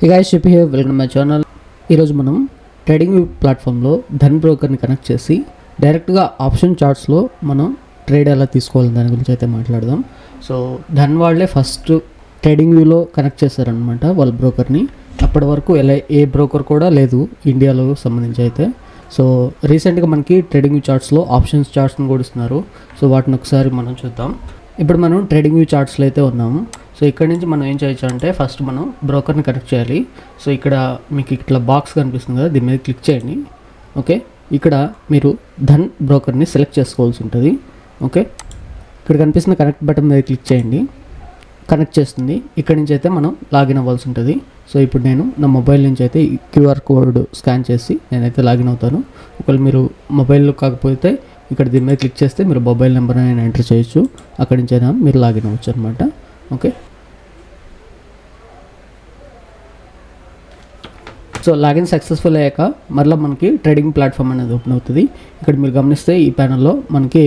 Hey guys, Shippy here, welcome to my channel. ఈరోజు మనం trading view ప్లాట్ఫామ్లో ధన్ బ్రోకర్ని కనెక్ట్ చేసి డైరెక్ట్గా ఆప్షన్ చార్ట్స్లో మనం ట్రేడ్ ఎలా తీసుకోవాలి దాని గురించి అయితే మాట్లాడదాం. సో ధన్ వాళ్ళే ఫస్ట్ ట్రేడింగ్ వ్యూలో కనెక్ట్ చేశారనమాట వాళ్ళ బ్రోకర్ని. అప్పటి వరకు ఏ బ్రోకర్ కూడా లేదు ఇండియాలో సంబంధించి అయితే. సో రీసెంట్గా మనకి ట్రేడింగ్ వ్యూ చార్ట్స్లో ఆప్షన్స్ చార్ట్స్ని కూడా ఇస్తున్నారు. సో వాటిని ఒకసారి మనం చూద్దాం. ఇప్పుడు మనం ట్రేడింగ్ వ్యూ చార్ట్స్లో అయితే ఉన్నాము. సో ఇక్కడ నుంచి మనం ఏం చేయొచ్చు అంటే ఫస్ట్ మనం బ్రోకర్ని కనెక్ట్ చేయాలి. సో ఇక్కడ మీకు ఇట్లా బాక్స్ కనిపిస్తుంది కదా, దీని మీద క్లిక్ చేయండి. ఓకే, ఇక్కడ మీరు ధన్ బ్రోకర్ని సెలెక్ట్ చేసుకోవాల్సి ఉంటుంది. ఓకే, ఇక్కడ కనిపిస్తున్న కనెక్ట్ బటన్ మీద క్లిక్ చేయండి, కనెక్ట్ చేస్తుంది. ఇక్కడ నుంచి అయితే మనం లాగిన్ అవ్వాల్సి ఉంటుంది. సో ఇప్పుడు నేను నా మొబైల్ నుంచి అయితే ఈ క్యూఆర్ కోడ్ స్కాన్ చేసి నేనైతే లాగిన్ అవుతాను. ఒకవేళ మీరు మొబైల్లో కాకపోతే ఇక్కడ దీని మీద క్లిక్ చేస్తే మీరు మొబైల్ నెంబర్ అయినా ఎంటర్ చేయొచ్చు, అక్కడి నుంచి అయినా మీరు లాగిన్ అవ్వచ్చు అనమాట. ఓకే, సో లాగిన్ సక్సెస్ఫుల్ అయ్యాక మరలా మనకి ట్రేడింగ్ ప్లాట్ఫామ్ అనేది ఓపెన్ అవుతుంది. ఇక్కడ మీరు గమనిస్తే ఈ ప్యానల్లో మనకి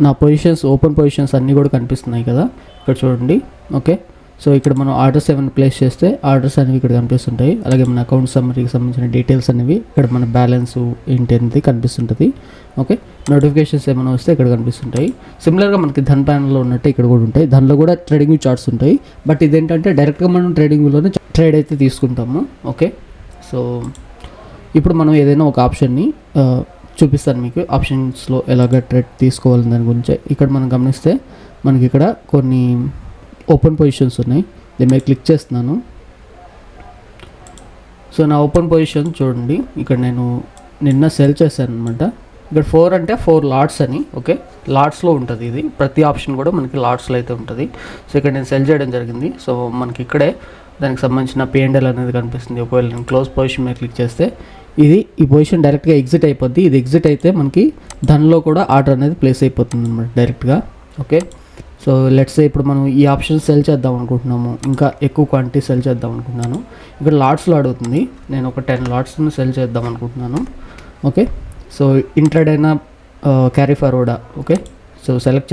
నా పొజిషన్స్, ఓపెన్ పొజిషన్స్ అన్నీ కూడా కనిపిస్తున్నాయి కదా, ఇక్కడ చూడండి. ఓకే, సో ఇక్కడ మనం ఆర్డర్స్ ఏమైనా ప్లేస్ చేస్తే ఆర్డర్స్ అనేవి ఇక్కడ కనిపిస్తుంటాయి. అలాగే మన అకౌంట్ సమ్మరీకి సంబంధించిన డీటెయిల్స్ అనేవి ఇక్కడ మన బ్యాలెన్స్ ఏంటి అనేది కనిపిస్తుంటుంది. ఓకే, నోటిఫికేషన్స్ ఏమైనా వస్తే ఇక్కడ కనిపిస్తుంటాయి. సిమిలర్గా మనకి ధన్ ప్యానల్లో ఉన్నట్టు ఇక్కడ కూడా ఉంటాయి. దానిలో కూడా ట్రేడింగ్ వ్యూ చార్ట్స్ ఉంటాయి. బట్ ఇదేంటంటే డైరెక్ట్గా మనం ట్రేడింగ్ వ్యూలోనే ట్రేడ్ అయితే తీసుకుంటాము. ఓకే, సో ఇప్పుడు మనం ఏదైనా ఒక ఆప్షన్ని చూపిస్తాను మీకు, ఆప్షన్స్లో ఎలాగ ట్రేడ్ తీసుకోవాలని దాని గురించి. ఇక్కడ మనం గమనిస్తే మనకి ఇక్కడ కొన్ని ఓపెన్ పొజిషన్స్ ఉన్నాయి. దీని మీద క్లిక్ చేస్తున్నాను. సో నా ఓపెన్ పొజిషన్ చూడండి, ఇక్కడ నేను నిన్న సెల్ చేశాను అనమాట. ఇక్కడ 4 అంటే 4 లాట్స్ అని. ఓకే, లాట్స్లో ఉంటుంది ఇది, ప్రతి ఆప్షన్ కూడా మనకి లాట్స్లో అయితే ఉంటుంది. సో ఇక్కడ నేను సెల్ చేయడం జరిగింది. సో మనకి ఇక్కడే దానికి సంబంధించిన P&L అనేది కనిపిస్తుంది. ఒకవేళ నేను క్లోజ్ పొజిషన్ మీద క్లిక్ చేస్తే ఈ పొజిషన్ డైరెక్ట్గా ఎగ్జిట్ అయిపోద్ది. ఇది ఎగ్జిట్ అయితే మనకి దానిలో కూడా ఆర్డర్ అనేది ప్లేస్ అయిపోతుంది అనమాట డైరెక్ట్గా. ఓకే, సో లెట్స్ ఇప్పుడు మనం ఈ ఆప్షన్ సెల్ చేద్దాం అనుకుంటున్నాము, ఇంకా ఎక్కువ క్వాంటిటీ సెల్ చేద్దాం అనుకుంటున్నాను. ఇక్కడ లాట్స్లో అడుగుతుంది, నేను ఒక 10 లాట్స్ని సెల్ చేద్దాం అనుకుంటున్నాను. ఓకే, సో ఇంట్రాడేనా క్యారీ ఫార్వర్డా. ఓకే, సో సెలెక్ట్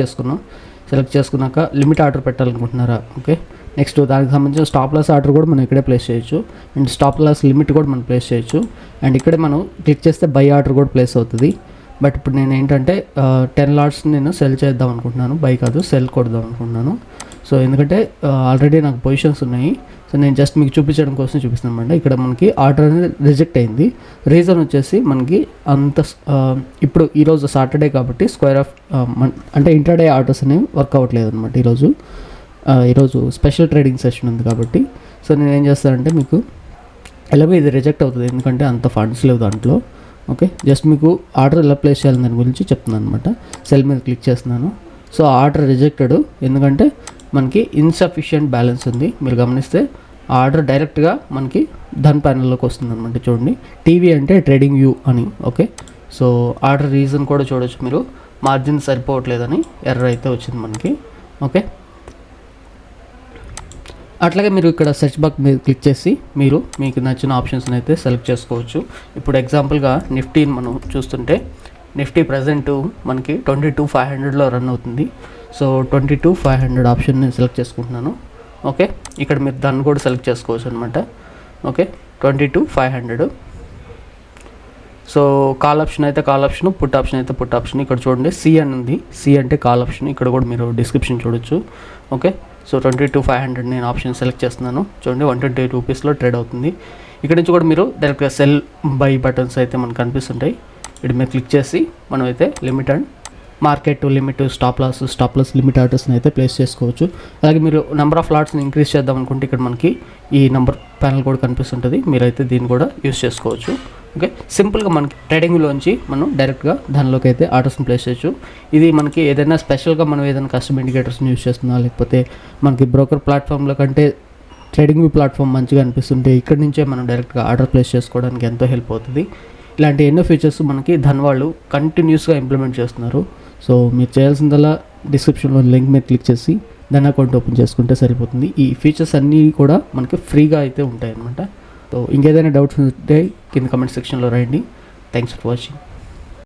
చేసుకున్నాక లిమిట్ ఆర్డర్ పెట్టాలనుకుంటున్నారా. ఓకే, నెక్స్ట్ దానికి సంబంధించిన స్టాప్ లాస్ ఆర్డర్ కూడా మనం ఇక్కడే ప్లేస్ చేయొచ్చు, అండ్ స్టాప్ లాస్ లిమిట్ కూడా మనం ప్లేస్ చేయొచ్చు. అండ్ ఇక్కడే మనం క్లిక్ చేస్తే బై ఆర్డర్ కూడా ప్లేస్ అవుతుంది. బట్ ఇప్పుడు నేను ఏంటంటే 10 లాట్స్ నేను సెల్ చేద్దాం అనుకుంటున్నాను, బై కాదు సెల్ కొడదాం అనుకుంటున్నాను. సో ఎందుకంటే ఆల్రెడీ నాకు పొజిషన్స్ ఉన్నాయి. సో నేను జస్ట్ మీకు చూపించడం కోసం చూపిస్తున్నాను అనమాట. ఇక్కడ మనకి ఆర్డర్ అనేది రిజెక్ట్ అయింది. రీజన్ వచ్చేసి మనకి ఇప్పుడు ఈరోజు సాటర్డే కాబట్టి స్క్వేర్ ఆఫ్ అంటే ఇంటర్డే ఆర్డర్స్ అనేవి వర్క్ అవ్వట్లేదు అనమాట. ఈరోజు స్పెషల్ ట్రేడింగ్ సెషన్ ఉంది కాబట్టి. సో నేను ఏం చేస్తానంటే మీకు ఎలాగో ఇది రిజెక్ట్ అవుతుంది, ఎందుకంటే అంత ఫండ్స్ లేవు దాంట్లో. ఓకే, జస్ట్ మీకు ఆర్డర్ ఎలా ప్లేస్ చేయాలని దాని గురించి చెప్తున్నాను అనమాట. సెల్ మీద క్లిక్ చేస్తున్నాను. సో ఆర్డర్ రిజెక్టెడ్, ఎందుకంటే మనకి ఇన్సఫిషియంట్ బ్యాలెన్స్ ఉంది. మీరు గమనిస్తే ఆర్డర్ డైరెక్ట్గా మనకి ధన్ ప్యానల్లోకి వస్తుంది అనమాట. చూడండి, టీవీ అంటే ట్రేడింగ్ వ్యూ అని. ఓకే, సో ఆర్డర్ రీజన్ కూడా చూడొచ్చు మీరు, మార్జిన్ సరిపోవట్లేదని ఎర్రర్ అయితే వచ్చింది మనకి. ఓకే, అట్లాగే మీరు ఇక్కడ సెర్చ్ బాక్స్ మీద క్లిక్ చేసి మీకు నచ్చిన ఆప్షన్స్ని అయితే సెలెక్ట్ చేసుకోవచ్చు. ఇప్పుడు ఎగ్జాంపుల్గా నిఫ్టీని మనం చూస్తుంటే నిఫ్టీ ప్రజెంట్ మనకి 22,500లో రన్ అవుతుంది. సో 22,500 ఆప్షన్ని సెలెక్ట్ చేసుకుంటున్నాను. ఓకే, ఇక్కడ మీరు దాన్ని కూడా సెలెక్ట్ చేసుకోవచ్చు అనమాట. ఓకే, 22,500. సో కాల్ ఆప్షన్ అయితే కాల్ ఆప్షన్, పుట్ ఆప్షన్ అయితే పుట్ ఆప్షన్. ఇక్కడ చూడండి సి అని ఉంది, సి అంటే కాల్ ఆప్షన్. ఇక్కడ కూడా మీరు డిస్క్రిప్షన్ చూడొచ్చు. ఓకే, సో 22,500 నేను ఆప్షన్ సెలెక్ట్ చేస్తున్నాను. చూడండి 128 రూపీస్లో ట్రేడ్ అవుతుంది. ఇక్కడ నుంచి కూడా మీరు డైరెక్ట్గా సెల్ బై బటన్స్ అయితే మనకు కనిపిస్తుంటాయి. ఇక్కడ మీరు క్లిక్ చేసి మనం అయితే limit and market limit, stop loss limit ఆర్డర్స్ని అయితే ప్లేస్ చేసుకోవచ్చు. అలాగే మీరు నెంబర్ ఆఫ్ లాట్స్ని ఇంక్రీజ్ చేద్దాం అనుకుంటే ఇక్కడ మనకి ఈ నెంబర్ ప్యానల్ కూడా కనిపిస్తుంటుంది. మీరైతే దీన్ని కూడా యూస్ చేసుకోవచ్చు. ఓకే, సింపుల్గా మనకి ట్రేడింగ్లోంచి మనం డైరెక్ట్గా దానిలోకి అయితే ఆర్డర్స్ని ప్లేస్ చేయొచ్చు. ఇది మనకి ఏదైనా స్పెషల్గా మనం ఏదైనా కస్టమ్ ఇండికేటర్స్ని యూస్ చేస్తున్నా, లేకపోతే మనకి బ్రోకర్ ప్లాట్ఫామ్లో కంటే ట్రేడింగ్ వ్యూ ప్లాట్ఫామ్ మంచిగా అనిపిస్తుంటే ఇక్కడ నుంచే మనం డైరెక్ట్గా ఆర్డర్ ప్లేస్ చేసుకోవడానికి ఎంతో హెల్ప్ అవుతుంది. ఇలాంటి ఎన్నో ఫీచర్స్ మనకి ధన్ వాళ్ళు కంటిన్యూస్గా ఇంప్లిమెంట్ చేస్తున్నారు. సో మీరు చేయాల్సిందల్లా డిస్క్రిప్షన్లో లింక్ మీద క్లిక్ చేసి ధన్ అకౌంట్ ఓపెన్ చేసుకుంటే సరిపోతుంది. ఈ ఫీచర్స్ అన్నీ కూడా మనకి ఫ్రీగా అయితే ఉంటాయి అన్నమాట. సో ఇంకేదైనా డౌట్స్ ఉంటే కింద కమెంట్ సెక్షన్లో రాయండి. Thanks for watching.